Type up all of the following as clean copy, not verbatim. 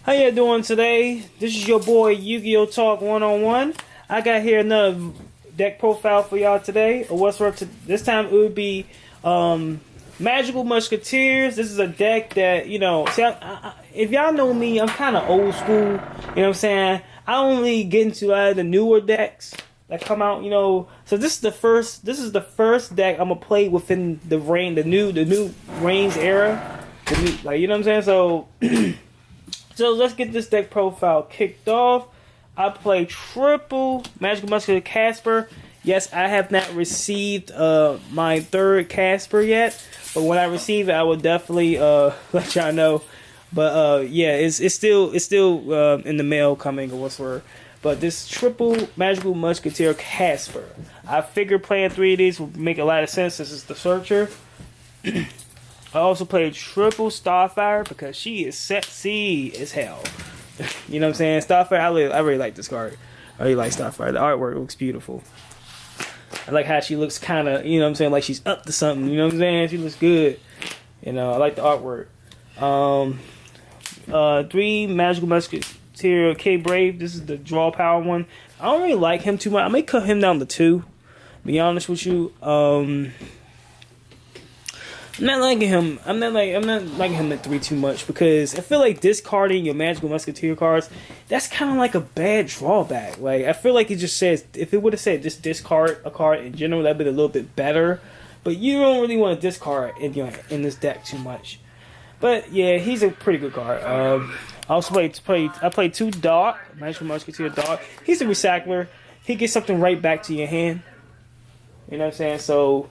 How you doing today? This is your boy Yu-Gi-Oh! Talk 101. I got here another deck profile for y'all today. Or what's up to this time it would be Magical Musketeers. This is a deck that, you know, see, if y'all know me, I'm kind of old school. You know what I'm saying? I only get into the newer decks that come out, you know. So this is the first deck I'm gonna play within the new Reigns era. Like, you know what I'm saying? So so let's get this deck profile kicked off. I play triple Magical Musketeer Casper. Yes, I have not received my third Casper yet, but when I receive it, I will definitely let y'all know. But yeah, it's still in the mail coming or whatsoever. But this triple Magical Musketeer Casper, I figured playing 3 of these would make a lot of sense. This is the Searcher. I also played triple Starfire because she is sexy as hell. You know what I'm saying? Starfire, I really like this card. I really like Starfire. The artwork looks beautiful. I like how she looks kind of, you know what I'm saying, like she's up to something. You know what I'm saying? She looks good. You know, I like the artwork. 3 Magical Musketeer K-Brave. This is the draw power one. I don't really like him too much. I may cut him down to 2. Be honest with you. I'm not liking him. I'm not liking him at 3 too much because I feel like discarding your Magical Musketeer cards, that's kind of like a bad drawback. Like, I feel like it just says, if it would have said just discard a card in general, that'd be a little bit better. But you don't really want to discard in this deck too much. But yeah, he's a pretty good card. I also played 2 Dark Magical Musketeer Dark. He's a recycler. He gets something right back to your hand. You know what I'm saying? So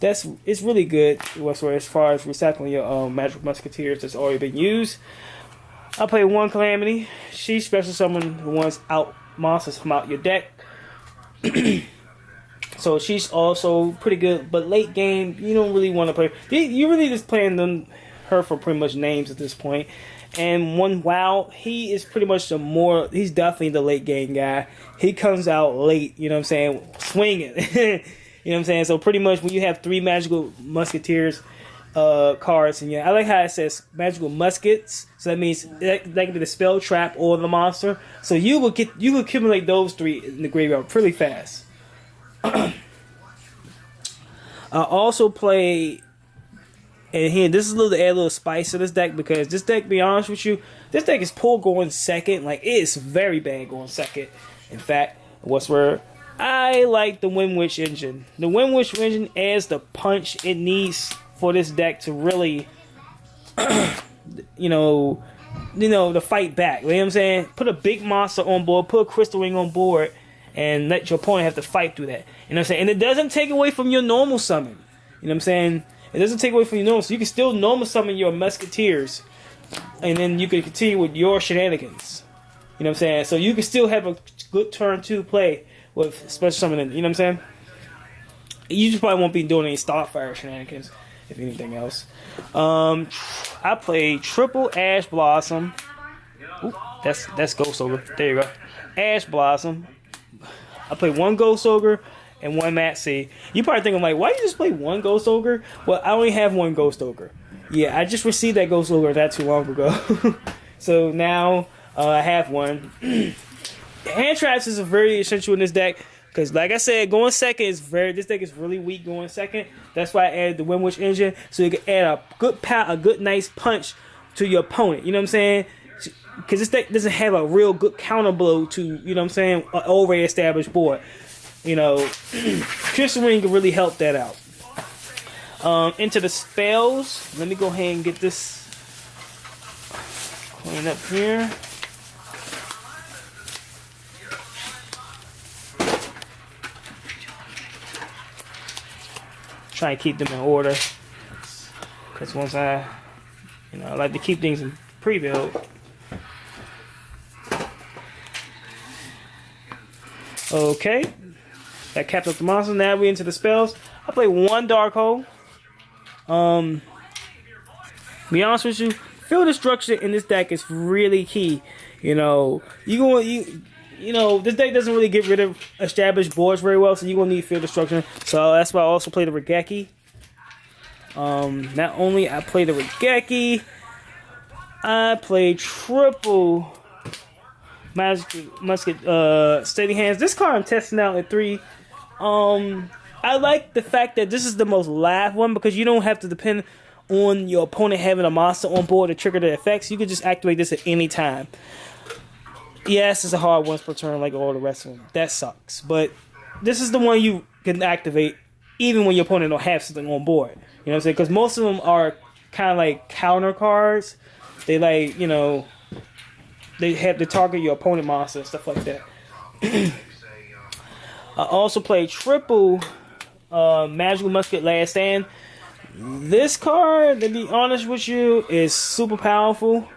it's really good as far as recycling your Magical Musketeers that's already been used. I play 1 Calamity. She's special summon who wants out monsters from out your deck. So she's also pretty good, but late game you don't really want to play. You really just playing her for pretty much names at this point. And 1 WoW, he is pretty much he's definitely the late game guy. He comes out late, you know what I'm saying, swinging. You know what I'm saying? So pretty much when you have 3 Magical Musketeers cards, and I like how it says Magical Muskets. So that means that can be the spell, trap, or the monster. So you will accumulate those 3 in the graveyard pretty fast. I also play, and here this is to add a little spice to this deck because this deck, to be honest with you, this deck is poor going second. Like, it is very bad going second. In fact, what's where I like the Windwitch engine. The Windwitch engine adds the punch it needs for this deck to really, you know, to fight back. You know what I'm saying? Put a big monster on board, put a crystal ring on board, and let your opponent have to fight through that. You know what I'm saying? And it doesn't take away from your normal summon. You know what I'm saying? It doesn't take away from your normal. So you can still normal summon your Musketeers, and then you can continue with your shenanigans. You know what I'm saying? So you can still have a good turn 2 play with special summoning, you know what I'm saying? You just probably won't be doing any Starfire shenanigans, if anything else. I play triple Ash Blossom. Ooh, that's Ghost Ogre. There you go. Ash Blossom. I play 1 Ghost Ogre and 1 Maxi. You probably think I'm like, why you just play 1 Ghost Ogre? Well, I only have 1 Ghost Ogre. Yeah, I just received that Ghost Ogre not too long ago. So now I have 1. Hand traps is very essential in this deck because, like I said, going second this deck is really weak going second. That's why I added the Windwitch engine so you can add a good nice punch to your opponent. You know what I'm saying? Because this deck doesn't have a real good counter blow to, you know what I'm saying, an already established board. You know, Crystal Ring can really help that out. Into the spells, let me go ahead and get this clean up here. Try and keep them in order because once I like to keep things in pre-build. Okay, that caps up the monster. Now we into the spells. I play 1 Dark Hole. Be honest with you, field destruction in this deck is really key. You know, this deck doesn't really get rid of established boards very well, so you're going to need field destruction. So that's why I also play the Regeki. Not only I play the Regeki, I play triple musket steady hands. This card I'm testing out at 3. I like the fact that this is the most live one because you don't have to depend on your opponent having a monster on board to trigger the effects. You can just activate this at any time. Yes, it's a hard once per turn like all the rest of them. That sucks. But this is the one you can activate even when your opponent don't have something on board. You know what I'm saying? Because most of them are kind of like counter cards. They like, you know, they have to target your opponent monster and stuff like that. I also play triple Magical Musket Last Stand. This card, to be honest with you, is super powerful.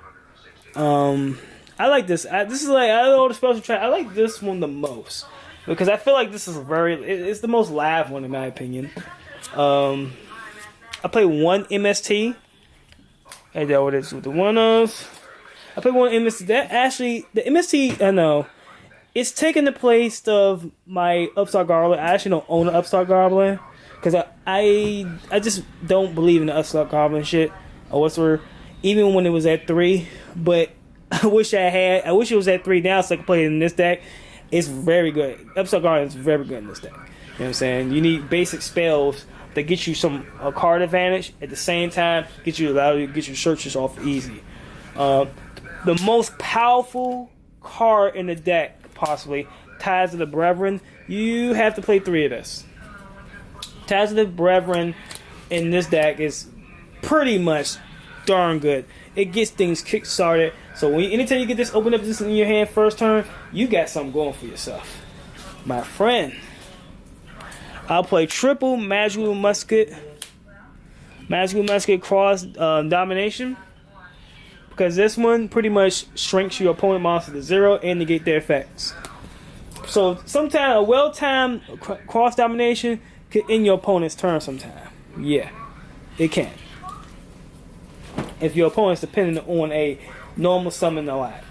I like this. This is like, out of all the special track, I like this one the most. Because I feel like this is it's the most live one in my opinion. I play 1 MST. And that what it is with the one of. I play 1 MST. That actually, the MST, I know, it's taking the place of my Upstart Goblin. I actually don't own an Upstart Goblin. Because I just don't believe in the Upstart Goblin shit. Or whatsoever. Even when it was at 3. But I wish it was at 3 now so I could play it in this deck. It's very good. Upstart Goblin is very good in this deck. You know what I'm saying? You need basic spells that get you a card advantage. At the same time, allow you to get your searches off easy. The most powerful card in the deck, possibly, Ties of the Brethren. You have to play 3 of this. Ties of the Brethren in this deck is pretty much darn good. It gets things kick-started. So anytime you get this, open up this in your hand first turn, you got something going for yourself. My friend. I'll play triple Magical Musket Cross Domination. Because this one pretty much shrinks your opponent monster to 0 and negate their effects. So sometimes a well-timed cross domination could end your opponent's turn sometime. Yeah, it can. If your opponent's dependent on a normal summon a lot.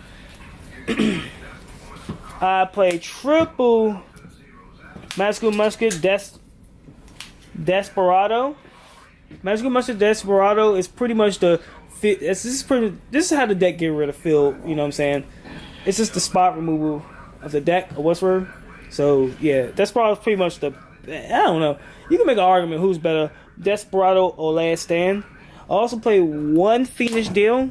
I play triple Magical Musket Desperado. Magical Musket Desperado is pretty much this is how the deck get rid of field, you know what I'm saying? It's just the spot removal of the deck or whatsoever. So yeah, Desperado is pretty much I don't know. You can make an argument who's better, Desperado or Last Stand. I also play 1 Phoenix Deal.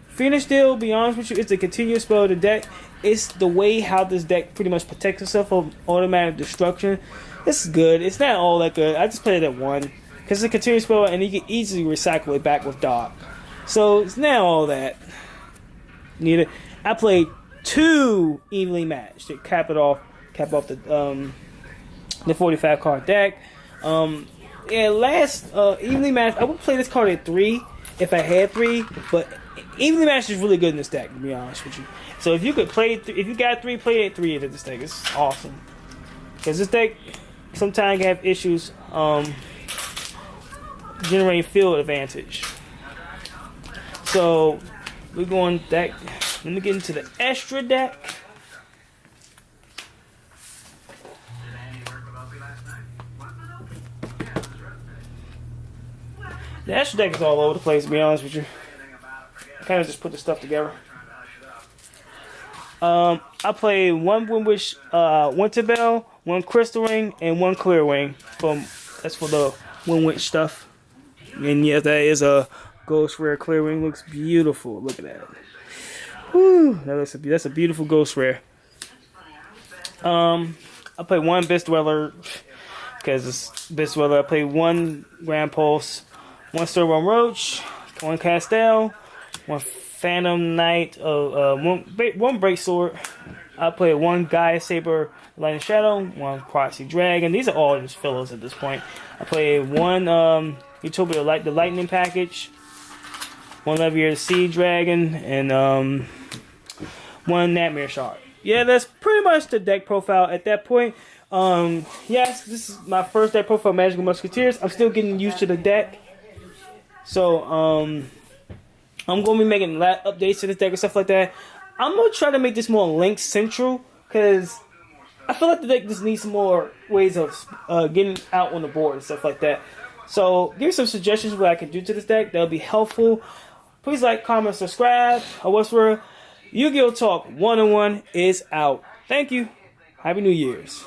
Phoenix Deal, be honest with you, it's a continuous spell of the deck. It's the way how this deck pretty much protects itself from automatic destruction. It's good. It's not all that good. I just played it at 1. Because it's a continuous spell and you can easily recycle it back with Dark. So it's not all that. Neither. I played 2 Evenly Matched to cap off the 45 card deck. Last Evenly Matched, I would play this card at 3 if I had 3, but Evenly Matched is really good in this deck, to be honest with you. So if you could play, if you got 3, play at 3 into this deck. It's awesome. Because this deck sometimes have issues generating field advantage. So we're going deck. Let me get into the extra deck. The extra deck is all over the place, to be honest with you. I kind of just put the stuff together. I play 1 Windwitch Winterbell, 1 Crystal Ring, and 1 Clear Ring. That's for the Windwitch stuff. And yes, that is a Ghost Rare Clear Ring. Looks beautiful. Look at that. Whew, that's a beautiful Ghost Rare. I play 1 Abyss Dweller because it's Abyss Dweller. I play 1 Grand Pulse, 1 Sturborn Roach, 1 Castell, 1 Phantom Knight, 1 Break Sword. I play 1 Gaia Saber Lightning Shadow, 1 Proxy Dragon. These are all just fillers at this point. I play 1 Utopia the Lightning Package, 1 Levier Sea Dragon, and 1 Nightmare Shard. Yeah, that's pretty much the deck profile at that point. Yes, this is my first deck profile, Magical Musketeers. I'm still getting used to the deck. So, I'm going to be making updates to this deck and stuff like that. I'm going to try to make this more Link Central, because I feel like the deck just needs some more ways of getting out on the board and stuff like that. So, give me some suggestions what I can do to this deck. That'll be helpful. Please like, comment, subscribe. What's word? Yu-Gi-Oh! Talk 101 is out. Thank you. Happy New Year's.